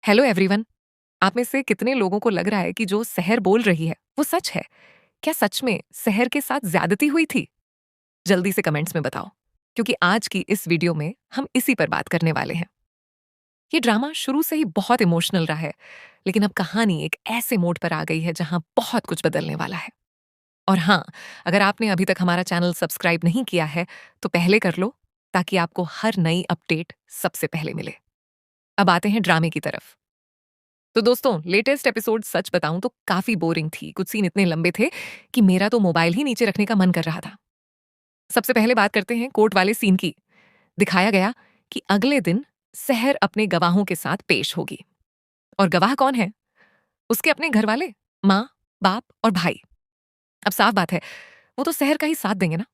Hello everyone. आप में से कितने लोगों को लग रहा है कि जो सहर बोल रही है वो सच है? क्या सच में सहर के साथ ज्यादती हुई थी? जल्दी से कमेंट्स में बताओ, क्योंकि आज की इस वीडियो में हम इसी पर बात करने वाले हैं। ये ड्रामा शुरू से ही बहुत इमोशनल रहा है, लेकिन अब कहानी एक ऐसे मोड़ पर आ गई है जहां बहुत कुछ बदलने वाला है। और हाँ, अगर आपने अभी तक हमारा चैनल सब्सक्राइब नहीं किया है तो पहले कर लो, ताकि आपको हर नई अपडेट सबसे पहले मिले। अब आते हैं ड्रामे की तरफ। तो दोस्तों, लेटेस्ट एपिसोड सच बताऊं तो काफी बोरिंग थी। कुछ सीन इतने लंबे थे कि मेरा तो मोबाइल ही नीचे रखने का मन कर रहा था। सबसे पहले बात करते हैं कोर्ट वाले सीन की। दिखाया गया कि अगले दिन सहर अपने गवाहों के साथ पेश होगी। और गवाह कौन है? उसके अपने घर वाले, माँ, बाप और भाई। अब साफ बात है, वो तो सहर का ही साथ देंगे ना।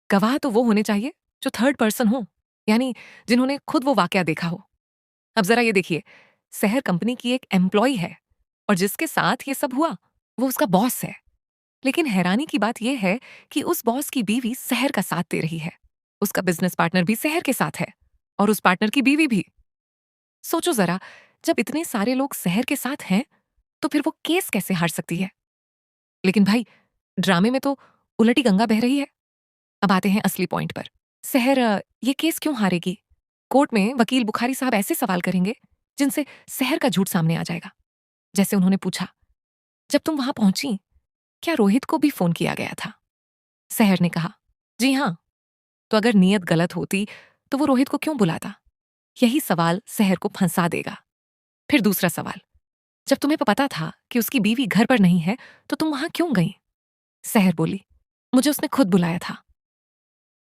गवाह तो वो होने चाहिए जो थर्ड पर्सन हो, यानी जिन्होंने खुद वो वाकया देखा हो। अब जरा ये देखिए, सहर कंपनी की एक एम्प्लॉय है और जिसके साथ ये सब हुआ वो उसका बॉस है। लेकिन हैरानी की बात यह है कि उस बॉस की बीवी सहर का साथ दे रही है। उसका बिजनेस पार्टनर भी सहर के साथ है और उस पार्टनर की बीवी भी। सोचो जरा, जब इतने सारे लोग सहर के साथ हैं तो फिर वो केस कैसे हार सकती है? लेकिन भाई, ड्रामे में तो उलटी गंगा बह रही है। अब आते हैं असली पॉइंट पर। सहर ये केस क्यों हारेगी? कोर्ट में वकील बुखारी साहब ऐसे सवाल करेंगे जिनसे सहर का झूठ सामने आ जाएगा। जैसे उन्होंने पूछा, जब तुम वहां पहुंची, क्या रोहित को भी फोन किया गया था? सहर ने कहा, जी हां। तो अगर नीयत गलत होती तो वो रोहित को क्यों बुलाता? यही सवाल सहर को फंसा देगा। फिर दूसरा सवाल, जब तुम्हें पता था कि उसकी बीवी घर पर नहीं है तो तुम वहां क्यों गई? सहर बोली, मुझे उसने खुद बुलाया था।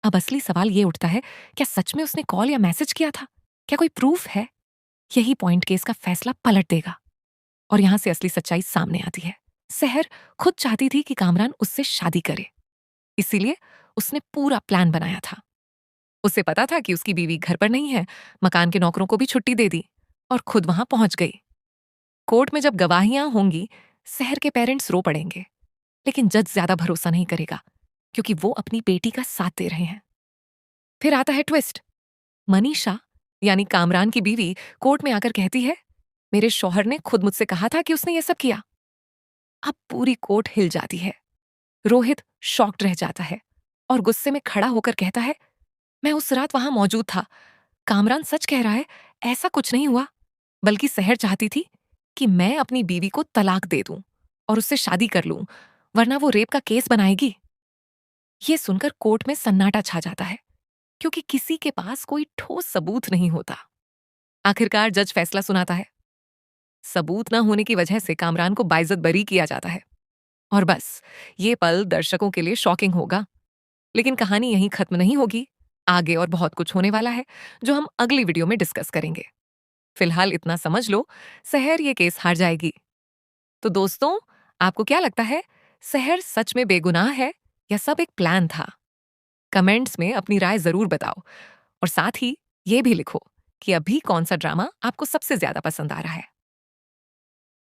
अब असली सवाल ये उठता है, क्या सच में उसने कॉल या मैसेज किया था? क्या कोई प्रूफ है? यही पॉइंट केस का फैसला पलट देगा। और यहां से असली सच्चाई सामने आती है। सहर खुद चाहती थी कि कामरान उससे शादी करे, इसीलिए उसने पूरा प्लान बनाया था। उसे पता था कि उसकी बीवी घर पर नहीं है, मकान के नौकरों को भी छुट्टी दे दी और खुद वहां पहुंच गई। कोर्ट में जब गवाहियां होंगी, सहर के पेरेंट्स रो पड़ेंगे, लेकिन जज ज्यादा भरोसा नहीं करेगा, क्योंकि वो अपनी बेटी का साथ दे रहे हैं। फिर आता है ट्विस्ट। मनीषा, यानी कामरान की बीवी, कोर्ट में आकर कहती है, मेरे शौहर ने खुद मुझसे कहा था कि उसने ये सब किया। अब पूरी कोर्ट हिल जाती है। रोहित शॉक्ड रह जाता है और गुस्से में खड़ा होकर कहता है, मैं उस रात वहां मौजूद था। कामरान सच कह रहा है, ऐसा कुछ नहीं हुआ। बल्कि सहर चाहती थी कि मैं अपनी बीवी को तलाक दे दूं और उससे शादी कर लूं, वरना वो रेप का केस बनाएगी। ये सुनकर कोर्ट में सन्नाटा छा जाता है, क्योंकि किसी के पास कोई ठोस सबूत नहीं होता। आखिरकार जज फैसला सुनाता है। सबूत न होने की वजह से कामरान को बाइज्जत बरी किया जाता है। और बस, ये पल दर्शकों के लिए शॉकिंग होगा। लेकिन कहानी यहीं खत्म नहीं होगी। आगे और बहुत कुछ होने वाला है, जो हम अगली वीडियो में डिस्कस करेंगे। फिलहाल इतना समझ लो, सहर ये केस हार जाएगी। तो दोस्तों, आपको क्या लगता है, सहर सच में बेगुनाह है या सब एक प्लान था? कमेंट्स में अपनी राय जरूर बताओ। और साथ ही ये भी लिखो कि अभी कौन सा ड्रामा आपको सबसे ज्यादा पसंद आ रहा है।